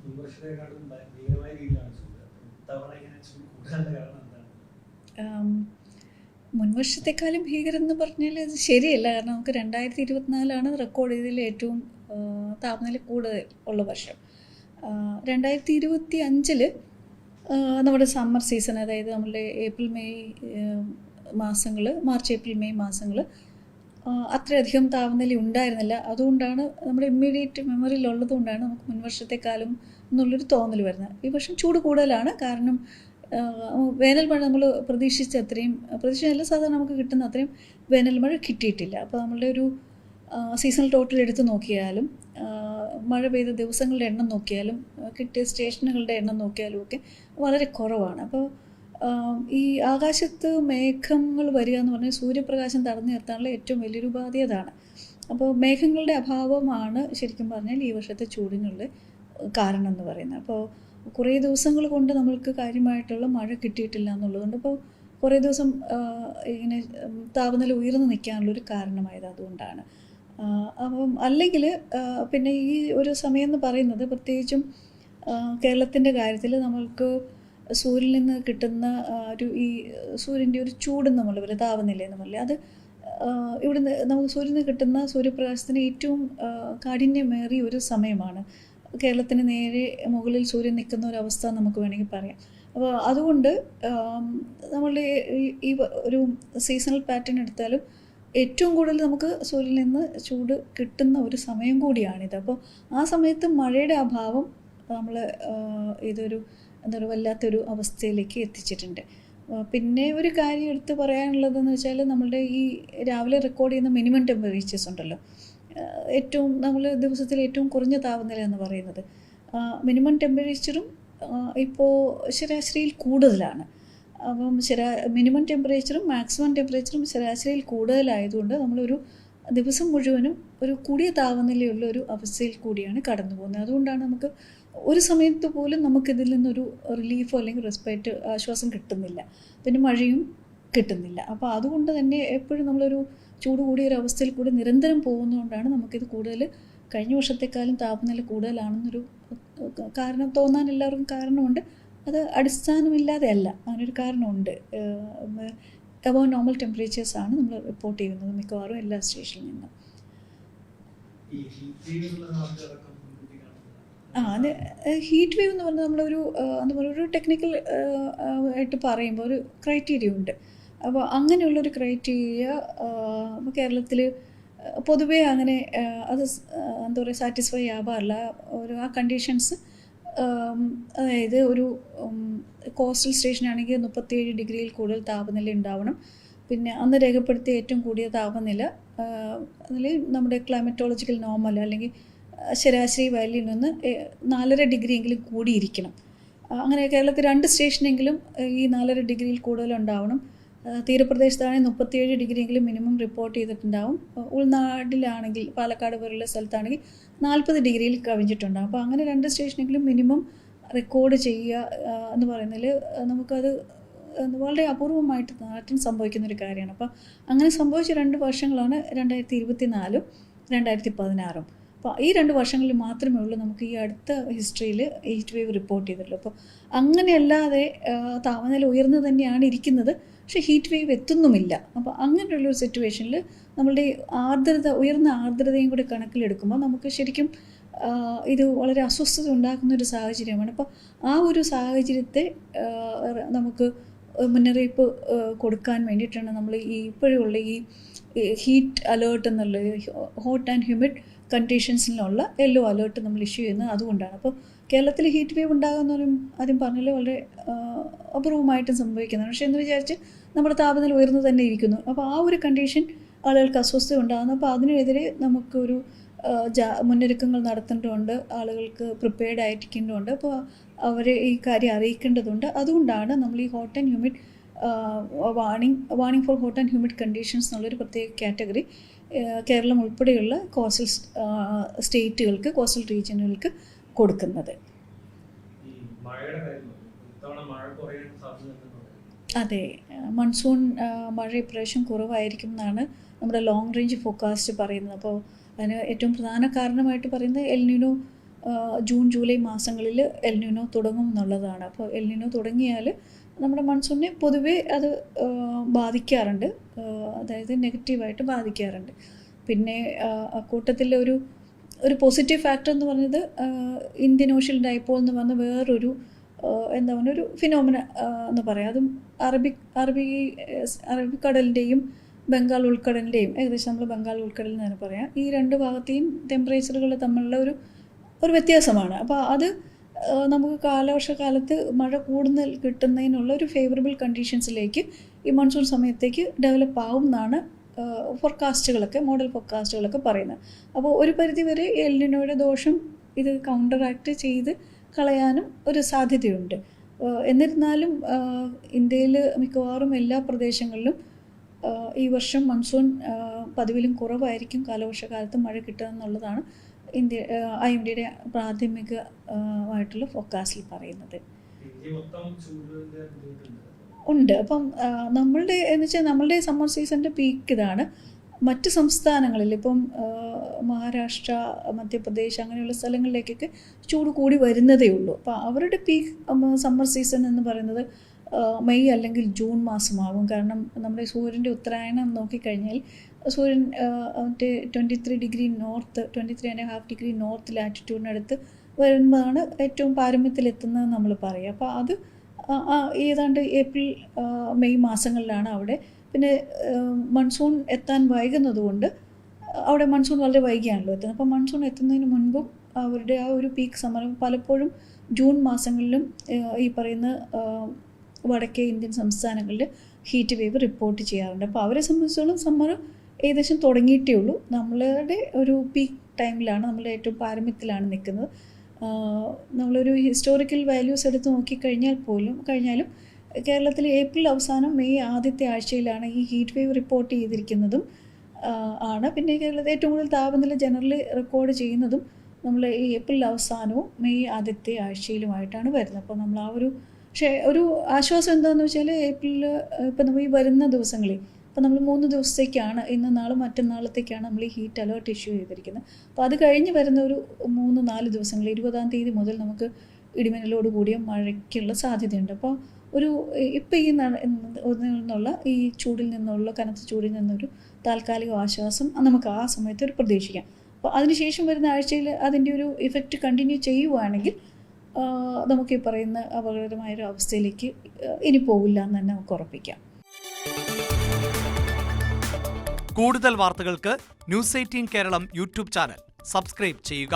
മുൻവർഷത്തെക്കാളും ഭീകരം എന്ന് പറഞ്ഞാൽ അത് ശരിയല്ല. കാരണം നമുക്ക് 2024 റെക്കോർഡ് ചെയ്തതിൽ ഏറ്റവും താപനില കൂടുതൽ ഉള്ള വർഷം. 2025 നമ്മുടെ സമ്മർ സീസൺ, അതായത് നമ്മളുടെ ഏപ്രിൽ മെയ് മാസങ്ങൾ, മാർച്ച് ഏപ്രിൽ മെയ് മാസങ്ങൾ അത്രയധികം താപനില ഉണ്ടായിരുന്നില്ല. അതുകൊണ്ടാണ് നമ്മുടെ ഇമ്മീഡിയറ്റ് മെമ്മറിയിൽ ഉള്ളതുകൊണ്ടാണ് നമുക്ക് മുൻവർഷത്തെക്കാളും എന്നുള്ളൊരു തോന്നൽ വരുന്നത്. ഈ വർഷം ചൂട് കൂടുതലാണ്. കാരണം വേനൽ മഴ നമ്മൾ പ്രതീക്ഷിച്ച അത്രയും, പ്രതീക്ഷിച്ചല്ല സാധാരണ നമുക്ക് കിട്ടുന്ന അത്രയും വേനൽ മഴ കിട്ടിയിട്ടില്ല. അപ്പോൾ നമ്മളുടെ ഒരു സീസണൽ ടോട്ടൽ എടുത്ത് നോക്കിയാലും, മഴ പെയ്ത ദിവസങ്ങളുടെ എണ്ണം നോക്കിയാലും, കിട്ടിയ സ്റ്റേഷനുകളുടെ എണ്ണം നോക്കിയാലും ഒക്കെ വളരെ കുറവാണ്. അപ്പോൾ ഈ ആകാശത്ത് മേഘങ്ങൾ വരിക എന്ന് പറഞ്ഞാൽ സൂര്യപ്രകാശം തടഞ്ഞു നിർത്താനുള്ള ഏറ്റവും വലിയൊരു ഉപാധി അതാണ്. അപ്പോൾ മേഘങ്ങളുടെ അഭാവമാണ് ശരിക്കും പറഞ്ഞാൽ ഈ വർഷത്തെ ചൂടിനുള്ള കാരണം എന്ന് പറയുന്നത്. അപ്പോൾ കുറേ ദിവസങ്ങൾ കൊണ്ട് നമ്മൾക്ക് കാര്യമായിട്ടുള്ള മഴ കിട്ടിയിട്ടില്ല എന്നുള്ളതുകൊണ്ട് ഇപ്പോൾ കുറേ ദിവസം ഇങ്ങനെ താപനില ഉയർന്നു നിൽക്കാനുള്ളൊരു കാരണമായത് അതുകൊണ്ടാണ്. അപ്പം അല്ലെങ്കിൽ പിന്നെ ഈ ഒരു സമയം എന്ന് പറയുന്നത് പ്രത്യേകിച്ചും കേരളത്തിൻ്റെ കാര്യത്തിൽ നമ്മൾക്ക് സൂര്യനിൽ നിന്ന് കിട്ടുന്ന ഈ സൂര്യൻ്റെ ഒരു ചൂടെന്ന് നമ്മൾ പറയും, താപനിലയെന്ന് പറയില്ല, അത് ഇവിടുന്ന് നമുക്ക് സൂര്യനിൽ നിന്ന് കിട്ടുന്ന സൂര്യപ്രകാശത്തിന് ഏറ്റവും കാഠിന്യമേറിയ ഒരു സമയമാണ്. കേരളത്തിന് നേരെ മുകളിൽ സൂര്യൻ നിൽക്കുന്ന ഒരവസ്ഥ നമുക്ക് വേണമെങ്കിൽ പറയാം. അപ്പോൾ അതുകൊണ്ട് നമ്മളുടെ ഈ ഒരു സീസണൽ പാറ്റേൺ എടുത്താലും ഏറ്റവും കൂടുതൽ നമുക്ക് സൂര്യനിൽ നിന്ന് ചൂട് കിട്ടുന്ന ഒരു സമയം കൂടിയാണിത്. അപ്പോൾ ആ സമയത്ത് മഴയുടെ അഭാവം നമ്മൾ ഇതൊരു വല്ലാത്തൊരു അവസ്ഥയിലേക്ക് എത്തിച്ചിട്ടുണ്ട്. പിന്നെ ഒരു കാര്യം എടുത്ത് പറയാനുള്ളതെന്ന് വെച്ചാൽ നമ്മളുടെ ഈ രാവിലെ റെക്കോർഡ് ചെയ്യുന്ന മിനിമം ടെമ്പറേച്ചേഴ്സ് ഉണ്ടല്ലോ, ഏറ്റവും നമ്മൾ ദിവസത്തിൽ ഏറ്റവും കുറഞ്ഞ താപനില എന്ന് പറയുന്നത്, മിനിമം ടെമ്പറേച്ചറും ഇപ്പോൾ ശരാശരിയിൽ കൂടുതലാണ്. അപ്പം മിനിമം ടെമ്പറേച്ചറും മാക്സിമം ടെമ്പറേച്ചറും ശരാശരിയിൽ കൂടുതലായതുകൊണ്ട് നമ്മളൊരു ദിവസം മുഴുവനും ഒരു കൂടിയ താപനിലയുള്ള ഒരു അവസ്ഥയിൽ കൂടിയാണ് കടന്നു പോകുന്നത്. അതുകൊണ്ടാണ് നമുക്ക് ഒരു സമയത്ത് പോലും നമുക്കിതിൽ നിന്നൊരു റിലീഫോ അല്ലെങ്കിൽ റെസ്പൈറ്റ് ആശ്വാസം കിട്ടുന്നില്ല, പിന്നെ മഴയും കിട്ടുന്നില്ല. അപ്പോൾ അതുകൊണ്ട് തന്നെ എപ്പോഴും നമ്മളൊരു ചൂട് കൂടിയ ഒരു അവസ്ഥയിൽ കൂടി നിരന്തരം പോകുന്നതുകൊണ്ടാണ് നമുക്കിത് കൂടുതൽ കഴിഞ്ഞ വർഷത്തെക്കാളും താപനില കൂടുതലാണെന്നൊരു കാരണം തോന്നാൻ എല്ലാവർക്കും കാരണമുണ്ട്. അത് അടിസ്ഥാനമില്ലാതെ അല്ല, അങ്ങനൊരു കാരണമുണ്ട്. അബോവ് നോർമൽ ടെമ്പറേച്ചേഴ്സാണ് നമ്മൾ റിപ്പോർട്ട് ചെയ്യുന്നത് മിക്കവാറും എല്ലാ സ്റ്റേഷനിൽ നിന്നും. അത് ഹീറ്റ് വേവ് എന്ന് പറഞ്ഞാൽ നമ്മളൊരു എന്താ പറയുക, ഒരു ടെക്നിക്കൽ ആയിട്ട് പറയുമ്പോൾ ഒരു ക്രൈറ്റീരിയ ഉണ്ട്. അപ്പോൾ അങ്ങനെയുള്ളൊരു ക്രൈറ്റീരിയ കേരളത്തിൽ പൊതുവേ അങ്ങനെ അത് എന്താ പറയുക സാറ്റിസ്ഫൈ ആവാറില്ല. ആ കണ്ടീഷൻസ്, അതായത് ഒരു കോസ്റ്റൽ സ്റ്റേഷനാണെങ്കിൽ 37 ഡിഗ്രിയിൽ കൂടുതൽ താപനില ഉണ്ടാവണം. പിന്നെ അന്ന് രേഖപ്പെടുത്തിയ ഏറ്റവും കൂടിയ താപനില അതിൽ നമ്മുടെ ക്ലൈമറ്റോളജിക്കൽ നോർമൽ അല്ലെങ്കിൽ ശരാശരി വാല്യൂയിൽ നിന്ന് 4.5 ഡിഗ്രിയെങ്കിലും കൂടിയിരിക്കണം. അങ്ങനെ കേരളത്തിൽ 2 സ്റ്റേഷനെങ്കിലും ഈ 4.5 ഡിഗ്രിയിൽ കൂടുതലുണ്ടാവണം. തീരപ്രദേശത്താണെങ്കിൽ 37 ഡിഗ്രിയെങ്കിലും മിനിമം റിപ്പോർട്ട് ചെയ്തിട്ടുണ്ടാവും. ഉൾനാട്ടിലാണെങ്കിൽ പാലക്കാട് പോലുള്ള സ്ഥലത്താണെങ്കിൽ 40 ഡിഗ്രിയിൽ കവിഞ്ഞിട്ടുണ്ടാകും. അപ്പോൾ അങ്ങനെ 2 സ്റ്റേഷനെങ്കിലും മിനിമം റെക്കോർഡ് ചെയ്യുക എന്ന് പറയുന്നതിൽ നമുക്കത് വളരെ അപൂർവമായിട്ട് നാട്ടിൽ സംഭവിക്കുന്നൊരു കാര്യമാണ്. അപ്പോൾ അങ്ങനെ സംഭവിച്ച 2 വർഷങ്ങളാണ് 2024 2016. അപ്പോൾ ഈ 2 വർഷങ്ങളിൽ മാത്രമേ ഉള്ളൂ നമുക്ക് ഈ അടുത്ത ഹിസ്റ്ററിയിൽ ഹീറ്റ് വേവ് റിപ്പോർട്ട് ചെയ്തിട്ടുള്ളൂ. അപ്പോൾ അങ്ങനെയല്ലാതെ താപനില ഉയർന്നു തന്നെയാണ് ഇരിക്കുന്നത്, പക്ഷേ ഹീറ്റ് വേവ് എത്തുന്നുമില്ല. അപ്പോൾ അങ്ങനെയുള്ളൊരു സിറ്റുവേഷനിൽ നമ്മളുടെ ഉയർന്ന ആർദ്രതയും കൂടി കണക്കിലെടുക്കുമ്പോൾ നമുക്ക് ശരിക്കും ഇത് വളരെ അസ്വസ്ഥത ഉണ്ടാക്കുന്ന ഒരു സാഹചര്യമാണ്. അപ്പോൾ ആ ഒരു സാഹചര്യത്തെ നമുക്ക് മുന്നറിയിപ്പ് കൊടുക്കാൻ വേണ്ടിയിട്ടാണ് നമ്മൾ ഇപ്പോഴുള്ള ഈ ഹീറ്റ് അലേർട്ട് എന്നുള്ള ഹോട്ട് ആൻഡ് ഹ്യൂമിഡ് കണ്ടീഷൻസിലുള്ള യെല്ലോ അലേർട്ട് നമ്മൾ ഇഷ്യൂ ചെയ്യുന്നത് അതുകൊണ്ടാണ്. അപ്പോൾ കേരളത്തിൽ ഹീറ്റ് വേവ് ഉണ്ടാകുമെന്ന് പറയും ആദ്യം പറഞ്ഞാൽ വളരെ അപൂർവമായിട്ടും സംഭവിക്കുന്നതാണ്. പക്ഷേ എന്ന് വിചാരിച്ച് നമ്മുടെ താപനില ഉയർന്നു തന്നെ ഇരിക്കുന്നു. അപ്പോൾ ആ ഒരു കണ്ടീഷൻ ആളുകൾക്ക് അസ്വസ്ഥത ഉണ്ടാകുന്നു. അപ്പോൾ അതിനെതിരെ നമുക്കൊരു മുന്നൊരുക്കങ്ങൾ നടത്തേണ്ടതുണ്ട്, ആളുകൾക്ക് പ്രിപ്പയർഡ് ആയിരിക്കേണ്ടതുണ്ട്. അപ്പോൾ അവരെ ഈ കാര്യം അറിയിക്കേണ്ടതുണ്ട്. അതുകൊണ്ടാണ് നമ്മൾ ഈ hot and humid warning for hot and humid conditions എന്നുള്ളൊരു പ്രത്യേക കാറ്റഗറി കേരളം ഉൾപ്പെടെയുള്ള കോസ്റ്റൽ സ്റ്റേറ്റുകൾക്ക്, കോസ്റ്റൽ റീജിയനുകൾക്ക് കൊടുക്കുന്നത്. അതെ, മൺസൂൺ മഴ ഇപ്രാവശ്യം കുറവായിരിക്കും എന്നാണ് നമ്മുടെ ലോങ് റേഞ്ച് ഫോക്കാസ്റ്റ് പറയുന്നത്. അപ്പോൾ അതിന് ഏറ്റവും പ്രധാന കാരണമായിട്ട് പറയുന്നത് എൽ നിനോ ജൂൺ ജൂലൈ മാസങ്ങളിൽ എൽനിനോ തുടങ്ങും എന്നുള്ളതാണ്. അപ്പോൾ എൽനിനോ തുടങ്ങിയാൽ നമ്മുടെ മൺസൂണിനെ പൊതുവേ അത് ബാധിക്കാറുണ്ട്, അതായത് നെഗറ്റീവായിട്ട് ബാധിക്കാറുണ്ട്. പിന്നെ അക്കൂട്ടത്തിൽ ഒരു പോസിറ്റീവ് ഫാക്ടർ എന്ന് പറഞ്ഞത് ഇന്ത്യൻ ഓഷ്യൻ ഡൈപോൾ എന്ന് പറഞ്ഞ വേറൊരു എന്താ പറയുക ഒരു ഫിനോമിന എന്ന് പറയാം. അതും അറബിക്കടലിൻ്റെയും ബംഗാൾ ഉൾക്കടലിൻ്റെയും ഏകദേശം നമ്മൾ ബംഗാൾ ഉൾക്കടൽ എന്ന് തന്നെ പറയാം, ഈ രണ്ട് ഭാഗത്തെയും ടെമ്പറേച്ചറുകൾ തമ്മിലുള്ള ഒരു വ്യത്യാസമാണ്. അപ്പോൾ അത് നമുക്ക് കാലവർഷക്കാലത്ത് മഴ കൂടുതൽ കിട്ടുന്നതിനുള്ള ഒരു ഫേവറബിൾ കണ്ടീഷൻസിലേക്ക് ഈ മൺസൂൺ സമയത്തേക്ക് ഡെവലപ്പ് ആവും എന്നാണ് ഫോർകാസ്റ്റുകളൊക്കെ, മോഡൽ ഫോർകാസ്റ്റുകളൊക്കെ പറയുന്നത്. അപ്പോൾ ഒരു പരിധിവരെ എൽനിനോയുടെ ദോഷം ഇത് കൗണ്ടറാക്ട് ചെയ്ത് കളയാനും ഒരു സാധ്യതയുണ്ട്. എന്നിരുന്നാലും ഇന്ത്യയിൽ മിക്കവാറും എല്ലാ പ്രദേശങ്ങളിലും ഈ വർഷം മൺസൂൺ പതിവിലും കുറവായിരിക്കും കാലവർഷക്കാലത്ത് മഴ കിട്ടുക എന്നുള്ളതാണ് IMDയുടെ പ്രാഥമികമായിട്ടുള്ള ഫോർകാസ്റ്റിൽ പറയുന്നത്. ഉണ്ട്. അപ്പം നമ്മളുടെ സമ്മർ സീസണിൻ്റെ പീക്ക് ഇതാണ്. മറ്റ് സംസ്ഥാനങ്ങളിൽ ഇപ്പം മഹാരാഷ്ട്ര, മധ്യപ്രദേശ് അങ്ങനെയുള്ള സ്ഥലങ്ങളിലേക്കൊക്കെ ചൂട് കൂടി വരുന്നതേ ഉള്ളൂ. അപ്പോൾ അവരുടെ പീക്ക് സമ്മർ സീസൺ എന്ന് പറയുന്നത് മെയ് അല്ലെങ്കിൽ ജൂൺ മാസമാകും. കാരണം നമ്മുടെ സൂര്യൻ്റെ ഉത്തരായണം നോക്കിക്കഴിഞ്ഞാൽ സൂര്യൻ 23 ഡിഗ്രി നോർത്ത്, 23.5 ഡിഗ്രി നോർത്ത് ലാറ്റിറ്റ്യൂഡിനടുത്ത് വരുമ്പോഴാണ് ഏറ്റവും പാരമ്യത്തിലെത്തുന്നത് നമ്മൾ പറയുക. അപ്പോൾ അത് ഏതാണ്ട് ഏപ്രിൽ മെയ് മാസങ്ങളിലാണ് അവിടെ. പിന്നെ മൺസൂൺ എത്താൻ വൈകുന്നതുകൊണ്ട് അവിടെ മൺസൂൺ വളരെ വൈകിയാണല്ലോ എത്തുന്നത്. അപ്പോൾ മൺസൂൺ എത്തുന്നതിന് മുൻപും അവരുടെ ആ ഒരു പീക്ക് സമ്മർ പലപ്പോഴും ജൂൺ മാസങ്ങളിലും ഈ പറയുന്ന വടക്കേ ഇന്ത്യൻ സംസ്ഥാനങ്ങളിൽ ഹീറ്റ് വേവ് റിപ്പോർട്ട് ചെയ്യാറുണ്ട്. അപ്പോൾ അവരെ സംബന്ധിച്ചിടത്തോളം സമ്മർ ഏകദേശം തുടങ്ങിയിട്ടേ ഉള്ളൂ. നമ്മളുടെ ഒരു പീക്ക് ടൈമിലാണ്, നമ്മൾ ഏറ്റവും പാരമ്യത്തിലാണ് നിൽക്കുന്നത്. നമ്മളൊരു ഹിസ്റ്റോറിക്കൽ വാല്യൂസ് എടുത്ത് കഴിഞ്ഞാലും കേരളത്തിൽ ഏപ്രിൽ അവസാനം മെയ് ആദ്യത്തെ ആഴ്ചയിലാണ് ഈ ഹീറ്റ് വേവ് റിപ്പോർട്ട് ചെയ്തിരിക്കുന്നതും ആണ്. പിന്നെ കേരളത്തിൽ ഏറ്റവും കൂടുതൽ താപനില ജനറലി റെക്കോർഡ് ചെയ്യുന്നതും നമ്മൾ ഈ ഏപ്രിൽ അവസാനവും മെയ് ആദ്യത്തെ ആഴ്ചയിലുമായിട്ടാണ് വരുന്നത്. അപ്പോൾ നമ്മൾ പക്ഷേ ഒരു ആശ്വാസം എന്താണെന്ന് വെച്ചാൽ ഏപ്രിലിൽ ഇപ്പം നമ്മൾ ഈ വരുന്ന ദിവസങ്ങളിൽ അപ്പോൾ നമ്മൾ 3 ദിവസത്തേക്കാണ്, ഇന്ന് നാളെ മറ്റന്നാളത്തേക്കാണ് നമ്മൾ ഈ ഹീറ്റ് അലേർട്ട് ഇഷ്യൂ ചെയ്തിരിക്കുന്നത്. അപ്പോൾ അത് കഴിഞ്ഞ് വരുന്ന ഒരു 3-4 ദിവസങ്ങളിൽ 20-ാം തീയതി മുതൽ നമുക്ക് ഇടിമിന്നലോട് കൂടിയ മഴയ്ക്കുള്ള സാധ്യതയുണ്ട്. അപ്പോൾ ഇപ്പം ഈ നിന്നുള്ള ഈ കനത്ത ചൂടിൽ നിന്നൊരു താൽക്കാലിക ആശ്വാസം നമുക്ക് ആ സമയത്ത് ഒരു പ്രതീക്ഷിക്കാം. അപ്പോൾ അതിനുശേഷം വരുന്ന ആഴ്ചയിൽ അതിൻ്റെ ഒരു ഇഫക്റ്റ് കണ്ടിന്യൂ ചെയ്യുവാണെങ്കിൽ നമുക്ക് ഈ പറയുന്ന അപകടകരമായൊരു അവസ്ഥയിലേക്ക് ഇനി പോകില്ല എന്ന് തന്നെ നമുക്ക് ഉറപ്പിക്കാം. കൂടുതൽ വാർത്തകൾക്ക് News 18 Keralam YouTube channel subscribe ചെയ്യുക.